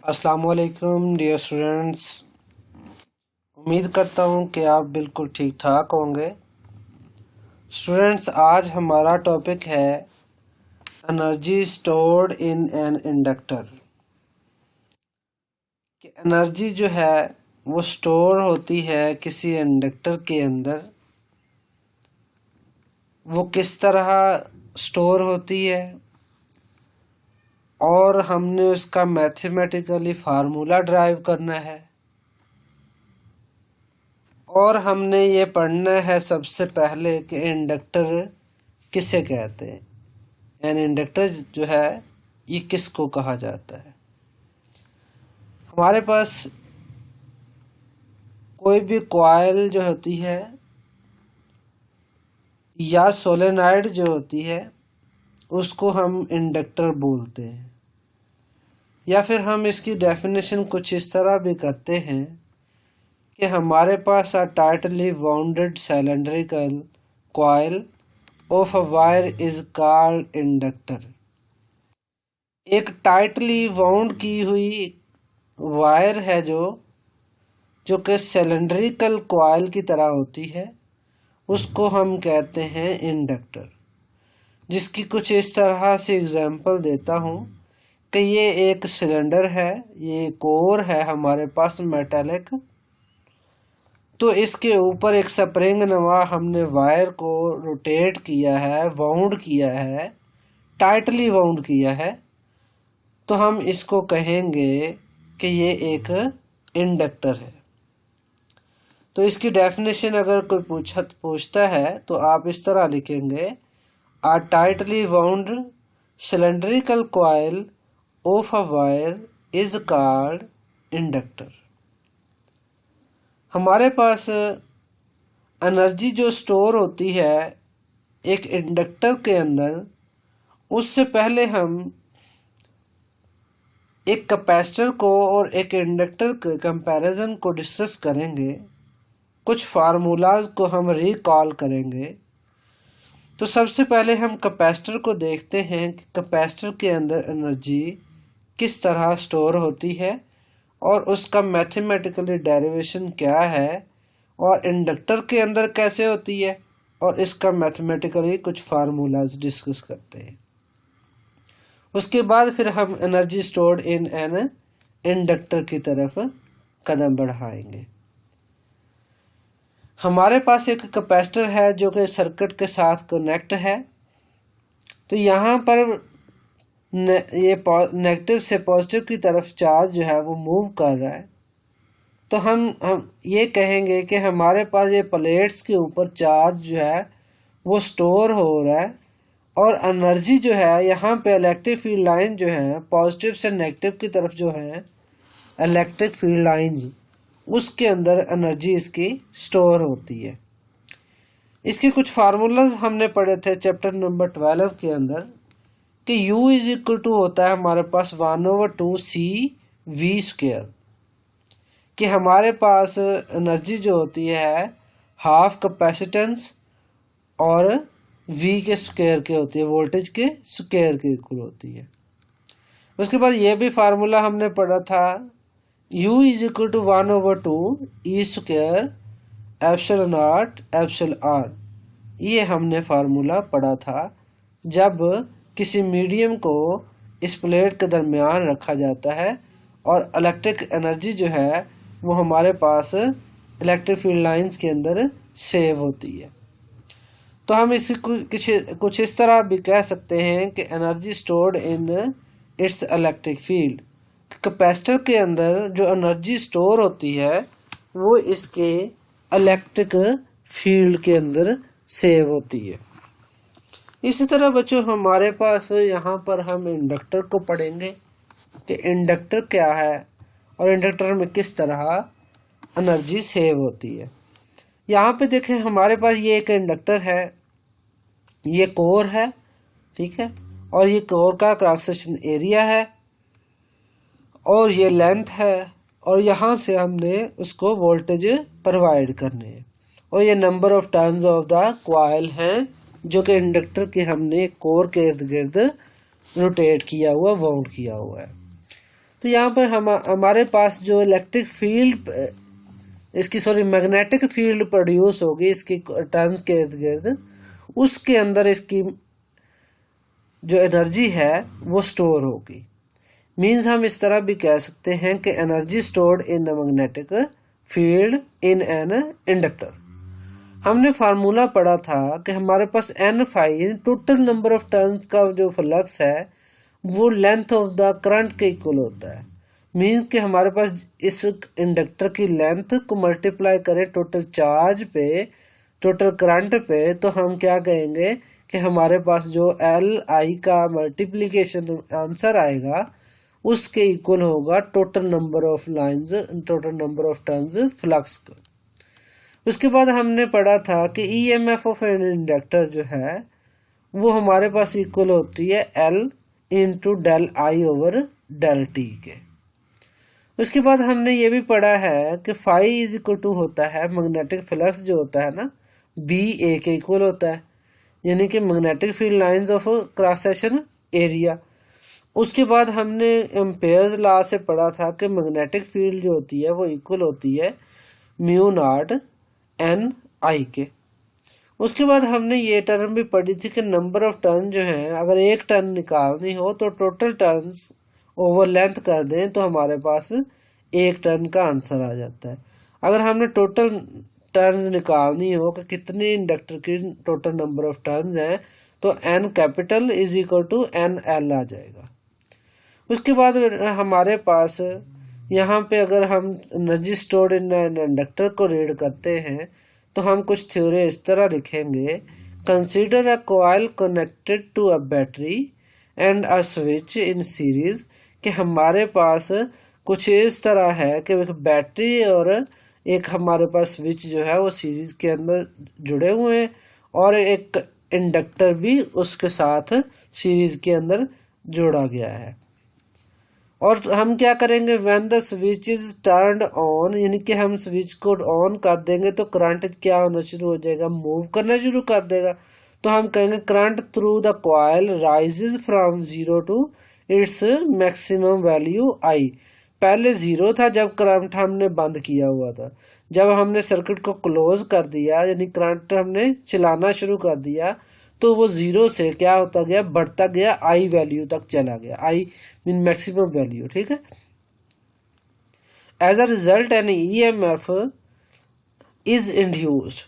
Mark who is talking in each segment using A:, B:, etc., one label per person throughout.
A: अस्सलामुअलैकुम dear students. उम्मीद करता हूँ कि आप बिल्कुल ठीक ठाक होंगे। स्टूडेंट्स, आज हमारा टॉपिक है energy stored in an inductor. कि एनर्जी जो है वो स्टोर होती है किसी इंडक्टर के अंदर। वो किस तरह स्टोर होती है और हमने उसका मैथमेटिकली फार्मूला ड्राइव करना है। और हमने ये पढ़ना है सबसे पहले कि इंडक्टर किसे कहते हैं। एन इंडक्टर जो है ये किसको कहा जाता है। हमारे पास कोई भी कॉइल जो होती है या सोलेनॉइड जो होती है उसको हम इंडक्टर बोलते हैं। या फिर हम इसकी डेफिनेशन कुछ इस तरह भी करते हैं कि हमारे पास a tightly wounded cylindrical coil of a wire is called inductor. एक टाइटली वाउंड की हुई वायर है जो कि सिलेंड्रिकल कॉइल की तरह होती है, उसको हम कहते हैं इंडक्टर। जिसकी कुछ इस तरह से एग्जांपल देता हूँ कि ये एक सिलेंडर है, ये कोर है हमारे पास मेटालिक। तो इसके ऊपर एक स्प्रिंग नुमा हमने वायर को रोटेट किया है, वाउंड किया है, टाइटली वाउंड किया है। तो हम इसको कहेंगे कि ये एक इंडक्टर है। तो इसकी डेफिनेशन अगर कोई पूछता है तो आप इस तरह लिखेंगे, a tightly wound cylindrical coil of a wire is called inductor. हमारे पास एनर्जी जो स्टोर होती है एक इंडक्टर के अंदर, उससे पहले हम एक कैपेसिटर को और एक इंडक्टर के कंपैरिजन को डिस्कस करेंगे। कुछ फार्मूलाज को हम रिकॉल करेंगे। तो सबसे पहले हम कैपेसिटर को देखते हैं कि कैपेसिटर के अंदर एनर्जी किस तरह स्टोर होती है और उसका मैथमेटिकली डेरिवेशन क्या है, और इंडक्टर के अंदर कैसे होती है, और इसका मैथमेटिकली कुछ फार्मूलाज डिस्कस करते हैं। उसके बाद फिर हम energy stored in an inductor की तरफ कदम बढ़ाएंगे। हमारे पास एक कैपेसिटर है जो कि सर्किट के साथ कनेक्ट है। तो यहाँ पर ये नेगेटिव से पॉजिटिव की तरफ चार्ज जो है वो मूव कर रहा है। तो हम ये कहेंगे कि हमारे पास ये प्लेट्स के ऊपर चार्ज जो है वो स्टोर हो रहा है, और एनर्जी जो है यहाँ पे इलेक्ट्रिक फील्ड लाइन जो है पॉजिटिव से नेगेटिव की तरफ जो है इलेक्ट्रिक फील्ड लाइंस, उसके अंदर एनर्जी इसकी स्टोर होती है। इसके कुछ फार्मूलाज हमने पढ़े थे चैप्टर नंबर 12 के अंदर कि U इज इक्वल टू होता है हमारे पास 1/2 CV²। कि हमारे पास एनर्जी जो होती है हाफ कैपेसिटेंस और V के स्क्वायर के होती है, वोल्टेज के स्क्वायर के इक्वल होती है। उसके बाद ये भी फार्मूला हमने पढ़ा था, U is equal to 1/2 E²ε0ε r। ये हमने फार्मूला पढ़ा था जब किसी मीडियम को इस प्लेट के दरमियान रखा जाता है और इलेक्ट्रिक एनर्जी जो है वो हमारे पास इलेक्ट्रिक फील्ड लाइंस के अंदर सेव होती है। तो हम इसे कुछ इस तरह भी कह सकते हैं कि energy stored in its electric field. Capacitor के अंदर जो एनर्जी स्टोर होती है वो इसके इलेक्ट्रिक फील्ड के अंदर सेव होती है। इसी तरह बच्चों हमारे पास यहाँ पर हम इंडक्टर को पढ़ेंगे कि इंडक्टर क्या है और इंडक्टर में किस तरह एनर्जी सेव होती है। यहाँ पे देखें हमारे पास ये एक इंडक्टर है, ये कोर है, ठीक है, और ये कोर का क्रॉस सेक्शन एरिया है और ये लेंथ है, और यहाँ से हमने उसको वोल्टेज प्रोवाइड करने हैं, और ये number of turns of the coil हैं जो कि इंडक्टर के हमने कोर के इर्द गिर्द रोटेट किया हुआ, वाउंड किया हुआ है। तो यहाँ पर हमारे पास जो electric field magnetic field produce होगी इसकी टर्न्स के इर्द गिर्द, उसके अंदर इसकी जो एनर्जी है वो स्टोर होगी। मीन्स हम इस तरह भी कह सकते हैं कि energy stored in a magnetic field in an inductor. हमने फार्मूला पढ़ा था कि हमारे पास N phi total number of turns का जो फ्लक्स है वो लेंथ ऑफ द करंट के इक्वल होता है। मीन्स कि हमारे पास इस इंडक्टर की लेंथ को मल्टीप्लाई करें टोटल चार्ज पे, टोटल करंट पे, तो हम क्या कहेंगे कि हमारे पास जो एल आई का मल्टीप्लीकेशन आंसर आएगा उसके इक्वल होगा total number of lines, total number of turns flux का। उसके बाद हमने पढ़ा था कि ईएमएफ ऑफ एन इंडक्टर जो है वो हमारे पास इक्वल होती है L into del I over del T के। उसके बाद हमने ये भी पढ़ा है कि फाई इज इक्वल टू होता है मैग्नेटिक फ्लक्स जो होता है ना बी ए के इक्वल होता है, यानी कि magnetic field lines of cross section area. उसके बाद हमने एम्पेयर्स लॉ से पढ़ा था कि मैग्नेटिक फील्ड जो होती है वो इक्वल होती है म्यू नॉट एन आई के। उसके बाद हमने ये टर्म भी पढ़ी थी कि नंबर ऑफ टर्न जो है अगर एक टर्न निकालनी हो तो टोटल टर्न्स ओवर लेंथ कर दें तो हमारे पास एक टर्न का आंसर आ जाता है। अगर हमने टोटल टर्न्स निकालनी हो कि कितने इंडक्टर की टोटल नंबर ऑफ टर्न्स हैं तो N capital is equal to N L आ जाएगा। उसके बाद हमारे पास यहाँ पे अगर हम energy stored in an inductor को रीड करते हैं तो हम कुछ थ्योरी इस तरह लिखेंगे, consider a coil connected to a battery and a switch in series, कि हमारे पास कुछ इस तरह है कि एक बैटरी और एक हमारे पास स्विच जो है वो सीरीज के अंदर जुड़े हुए हैं और एक इंडक्टर भी उसके साथ सीरीज के अंदर जोड़ा गया है। और हम क्या करेंगे, when the switch is turned on, यानी कि हम स्विच को ऑन कर देंगे तो करंट क्या होना शुरू हो जाएगा, मूव करना शुरू कर देगा। तो हम कहेंगे current through the coil rises from 0 to its maximum value I. पहले 0 था जब करंट हमने बंद किया हुआ था, जब हमने सर्किट को क्लोज कर दिया यानी करंट हमने चलाना शुरू कर दिया तो वो 0 से क्या होता गया, बढ़ता गया, आई वैल्यू तक चला गया, आई मीन मैक्सिमम वैल्यू, ठीक है। As a result an EMF is induced.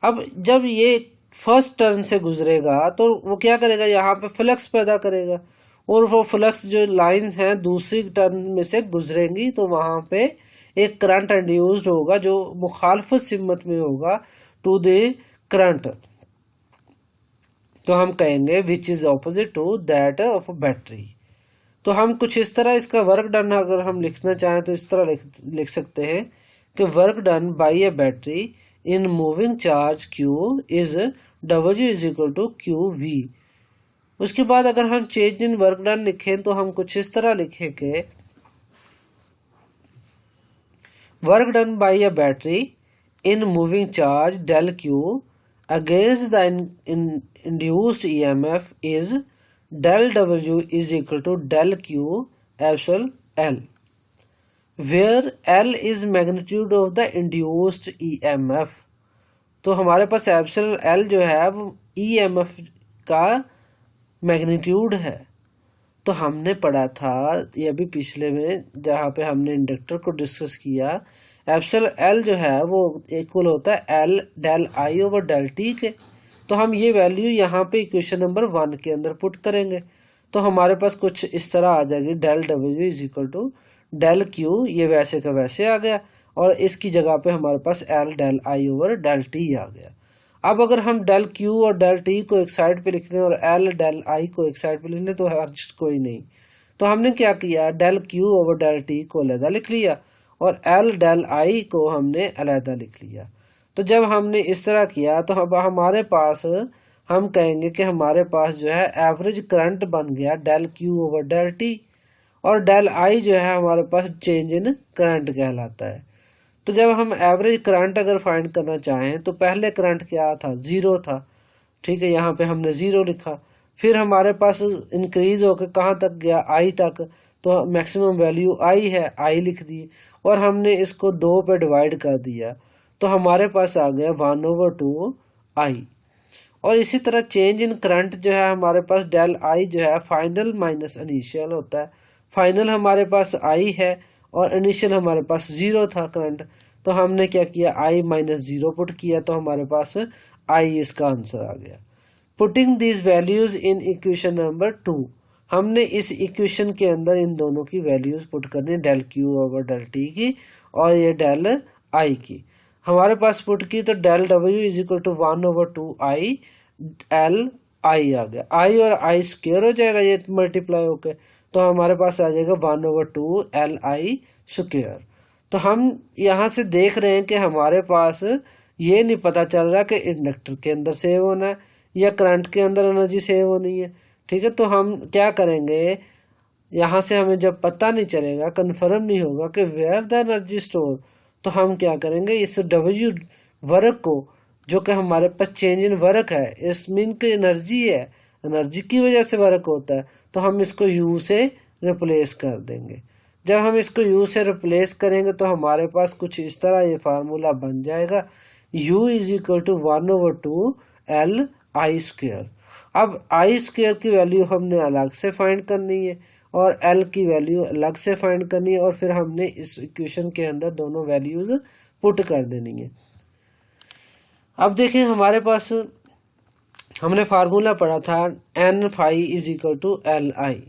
A: अब जब ये फर्स्ट टर्न से गुजरेगा तो वो क्या करेगा, यहाँ पे फ्लक्स पैदा करेगा और वो फ्लक्स जो लाइंस हैं दूसरी टर्न में से गुजरेंगी तो वहां पे एक करंट इंड्यूस्ड होगा जो मुखालफत सिमत में होगा टू द करंट। तो हम कहेंगे which is opposite to that of battery. तो हम कुछ इस तरह इसका वर्क डन अगर हम लिखना चाहें तो इस तरह लिख सकते हैं कि work done by a battery in moving charge Q is W is equal to Q V. उसके बाद अगर हम चेंज इन वर्क डन लिखें तो हम कुछ इस तरह लिखेंगे, work done by a battery in moving charge del Q against the induced EMF is del W is equal to del Q epsilon L, where L is magnitude of the induced EMF। तो हमारे पास epsilon L जो है वो EMF का magnitude है। तो हमने पढ़ा था ये भी पिछले में जहाँ पे हमने इंडक्टर को डिस्कस किया, एप्सिलॉन L जो है वो इक्वल होता है L del I over del T के। तो हम ये वैल्यू यहाँ पे इक्वेशन नंबर 1 के अंदर पुट करेंगे तो हमारे पास कुछ इस तरह आ जाएगी, del W is equal to del Q, ये वैसे का वैसे आ गया और इसकी जगह पे हमारे पास L del I over del T आ गया। अब अगर हम डेल Q और डेल T को एक साइड पे लिख लें और L डेल I को एक साइड पे लिख लें तो हर्ज कोई नहीं। तो हमने क्या किया, del Q over del T को अलग लिख लिया और L डेल I को हमने अलग लिख लिया। तो जब हमने इस तरह किया तो अब हमारे पास हम कहेंगे कि हमारे पास जो है एवरेज करंट बन गया del Q over del T और डेल I जो है हमारे पास चेंज इन करंट कहलाता है। तो जब हम एवरेज करंट अगर फाइंड करना चाहें तो पहले करंट क्या था, 0 था, ठीक है, यहाँ पे हमने 0 लिखा। फिर हमारे पास इंक्रीज होकर कहाँ तक गया, आई तक, तो मैक्सिमम वैल्यू आई है, आई लिख दी और हमने इसको 2 पे डिवाइड कर दिया तो हमारे पास आ गया 1/2 आई। और इसी तरह चेंज इन करंट जो है हमारे पास डेल आई जो है फाइनल माइनस इनिशियल होता है। फाइनल हमारे पास आई है और इनिशियल हमारे पास 0 था करंट, तो हमने क्या किया, आई माइनस 0 पुट किया तो हमारे पास आई इसका आंसर आ गया। Putting these values in equation number 2, हमने इस इक्वेशन के अंदर इन दोनों की वैल्यूज पुट करनी, del Q over del T की और ये डेल आई की। हमारे पास पुट की तो del W is equal to 1/2 I L I आ गया, आई और आई स्क्वायर हो जाएगा ये मल्टीप्लाई होके, तो हमारे पास आ जाएगा 1/2 एल आई स्क्वायर। तो हम यहाँ से देख रहे हैं कि हमारे पास ये नहीं पता चल रहा कि इंडक्टर के अंदर सेव होना है या करंट के अंदर एनर्जी सेव होनी है। ठीक है, तो हम क्या करेंगे, यहाँ से हमें जब पता नहीं चलेगा, कंफर्म नहीं होगा कि वेयर द एनर्जी स्टोर, तो हम क्या करेंगे, इस डब्ल्यू वर्क को जो कि हमारे पास चेंज इन वर्क है, इस मीन की एनर्जी है, एनर्जी की वजह से वर्क होता है, तो हम इसको यू से रिप्लेस कर देंगे। जब हम इसको यू से रिप्लेस करेंगे तो हमारे पास कुछ इस तरह ये फार्मूला बन जाएगा, u is equal to 1/2 L I square. अब आई स्क्वायर की वैल्यू हमने अलग से फाइंड करनी है और एल की वैल्यू अलग से फाइंड करनी है और फिर हमने इस इक्वेशन के अंदर दोनों वैल्यूज पुट कर देनी है। अब देखिए हमारे पास हमने फार्मूला पढ़ा था N phi is equal to L I.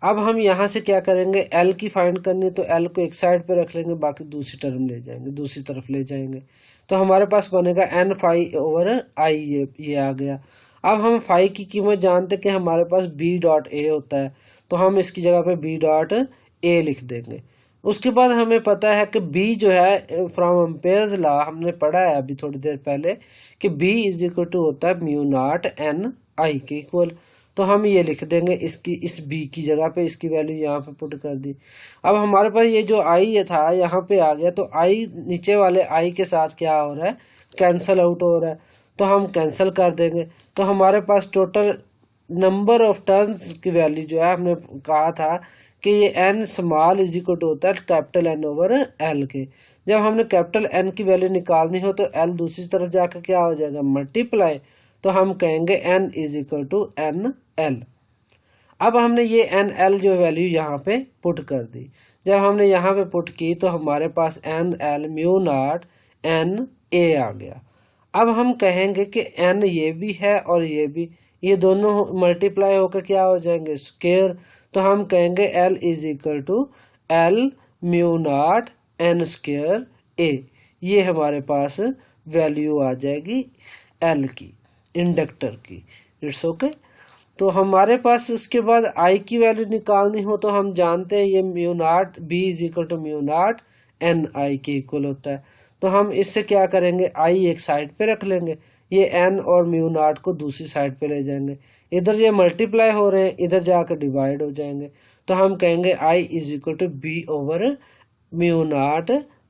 A: अब हम यहाँ से क्या करेंगे, एल की फाइंड करनी तो एल को एक साइड पे रख लेंगे, बाकी दूसरी टर्म ले जाएंगे, दूसरी तरफ ले जाएंगे, तो हमारे पास बनेगा एन फाई ओवर आई, ये आ गया। अब हम फाई की कीमत जानते कि हमारे पास बी डॉट ए होता है, तो हम इसकी जगह पे बी डॉट ए लिख देंगे। उसके बाद हमें पता है कि बी जो है फ्रॉम एम्पेयर्स लॉ हमने पढ़ा है अभी थोड़ी देर पहले कि बी इज इक्वल टू होता है म्यू नॉट एन आई के इक्वल, तो हम ये लिख देंगे इसकी, इस बी की जगह पे इसकी वैल्यू यहाँ पे पुट कर दी। अब हमारे पास ये जो आई था यहाँ पे आ गया, तो आई नीचे वाले आई के साथ क्या हो रहा है, कैंसल आउट हो रहा है, तो हम कैंसिल कर देंगे। तो हमारे पास टोटल नंबर ऑफ टर्न्स की वैल्यू जो है, हमने कहा था कि ये N small is equal to होता है कैपिटल एन ओवर एल के। जब हमने कैपिटल एन की वैल्यू निकालनी हो तो एल दूसरी तरफ जाकर क्या हो जाएगा, मल्टीप्लाई, तो हम कहेंगे N is equal to N L. अब हमने ये एन एल जो वैल्यू यहाँ पे पुट कर दी, जब हमने यहाँ पे पुट की तो हमारे पास N L mu naught N A आ गया। अब हम कहेंगे कि एन ये भी है और ये भी, ये दोनों मल्टीप्लाई होकर क्या हो जाएंगे, स्क्वायर, तो हम कहेंगे L is equal to L mu naught N square A. ये हमारे पास वैल्यू आ जाएगी एल की, इंडक्टर की। It's okay. तो हमारे पास उसके बाद आई की वैल्यू निकालनी हो तो हम जानते हैं ये mu naught B is equal to mu naught N I के इक्वल होता है, तो हम इससे क्या करेंगे, आई एक साइड पे रख लेंगे, ये एन और म्यू नॉट को दूसरी साइड पे ले जाएंगे, इधर ये मल्टीप्लाई हो रहे हैं, इधर जाकर डिवाइड हो जाएंगे, तो हम कहेंगे I is equal to B over mu naught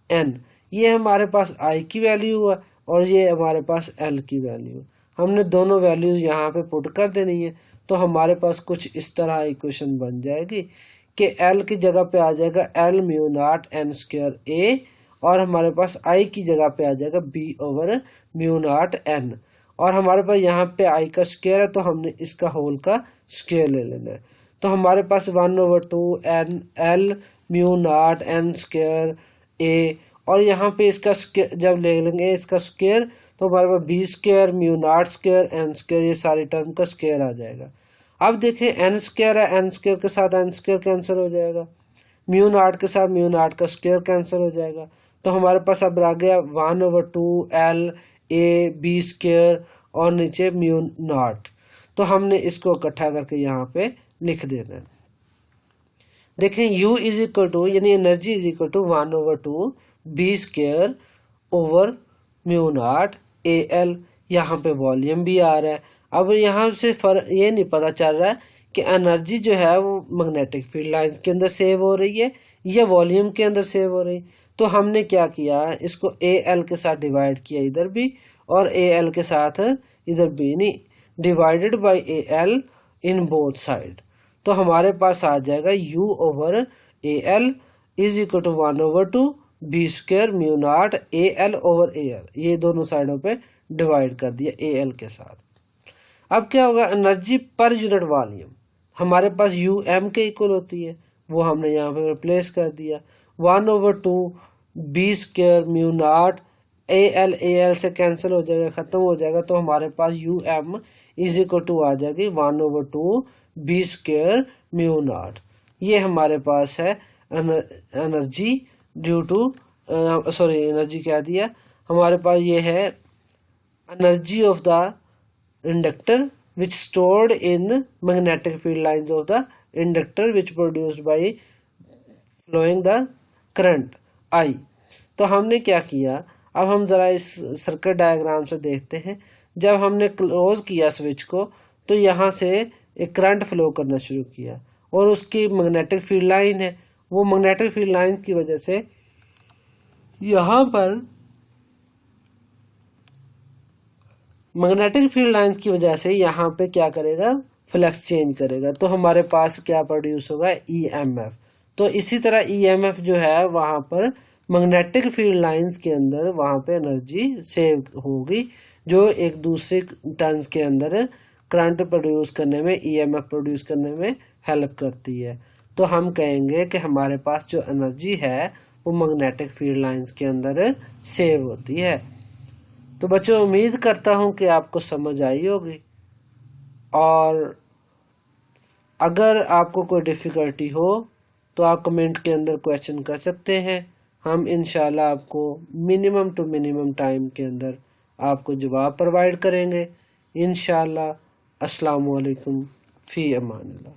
A: N. ये हमारे पास आई की वैल्यू है और ये हमारे पास एल की वैल्यू। हमने दोनों वैल्यूज यहाँ पे पुट कर देनी है, तो हमारे पास कुछ इस तरह इक्वेशन बन जाएगी कि एल की जगह पे आ जाएगा L mu naught N square A और हमारे पास आई की जगह पे आ जाएगा B over mu naught N, और हमारे पास यहाँ पे आई का स्क्वायर है तो हमने इसका होल का स्क्वायर ले लेना है, तो हमारे पास 1/2 N L mu naught N square A, और यहाँ पे इसका जब ले लेंगे इसका स्क्वायर तो हमारे पास B square mu naught square N square, ये सारी टर्म का स्क्वायर आ जाएगा। अब देखिए एन स्क्वायर है, एन स्क्वायर के साथ एन स्क्वायर कैंसिल हो जाएगा, म्यू नॉट के साथ म्यू नॉट का स्क्वायर कैंसिल हो जाएगा, तो हमारे पास अब आ गया 1/2 एल ए बी स्क्वायर और नीचे म्यू नॉट, तो हमने इसको इकट्ठा करके यहाँ पे लिख देना है। देखें U इज इक्वल टू यानी energy is equal to 1/2 B square over mu naught A L, यहाँ पे वॉल्यूम भी आ रहा है। अब यहाँ से फर्क ये नहीं पता चल रहा है कि एनर्जी जो है वो मैग्नेटिक फील्ड लाइन के अंदर सेव हो रही है या वॉल्यूम के अंदर सेव हो रही है, तो हमने क्या किया, इसको ए एल के साथ डिवाइड किया इधर भी और ए एल के साथ इधर भी, नहीं divided by A L in both side. तो हमारे पास आ जाएगा U/AL is equal to 1/2 B² mu naught AL/AL, ये दोनों साइडों पे डिवाइड कर दिया AL के साथ। अब क्या होगा, एनर्जी पर यूनिट वॉल्यूम हमारे पास UM के इक्वल होती है, वो हमने यहाँ पे रिप्लेस कर दिया। 1/2 B² म्यू नॉट AL से कैंसिल हो जाएगा, खत्म हो जाएगा, तो हमारे पास UM इज इक्वल टू आ जाएगी 1/2 B² म्यू नॉट। ये हमारे पास है एनर्जी ड्यू टू एनर्जी क्या दिया हमारे पास, ये है energy of the inductor which stored in magnetic field lines of the inductor which produced by flowing the current I। तो हमने क्या किया, अब हम जरा इस सर्किट डायग्राम से देखते हैं। जब हमने क्लोज किया स्विच को तो यहाँ से एक करंट फ्लो करना शुरू किया और उसकी मैग्नेटिक फील्ड लाइन है, वो मैग्नेटिक फील्ड लाइन की वजह से यहाँ पर मैग्नेटिक फील्ड लाइंस की वजह से यहाँ पे क्या करेगा, फ्लक्स चेंज करेगा, तो हमारे पास क्या प्रोड्यूस होगा, EMF। तो इसी तरह EMF जो है वहां पर मैग्नेटिक फील्ड लाइंस के अंदर वहां पे एनर्जी सेव होगी, जो एक दूसरे टर्न्स के अंदर करंट प्रोड्यूस करने में, EMF प्रोड्यूस करने में हेल्प करती है। तो हम कहेंगे कि हमारे पास जो एनर्जी है वो मैग्नेटिक फील्ड लाइंस के अंदर सेव होती है। तो बच्चों, उम्मीद करता हूं कि आपको समझ आई होगी, और अगर आपको कोई डिफ़िकल्टी हो तो आप कमेंट के अंदर क्वेश्चन कर सकते हैं। हम इंशाल्लाह आपको मिनिमम टू मिनिमम टाइम के अंदर आपको जवाब प्रोवाइड करेंगे इंशाल्लाह। अस्सलाम वालेकुम, फ़ी अमानिल्लाह।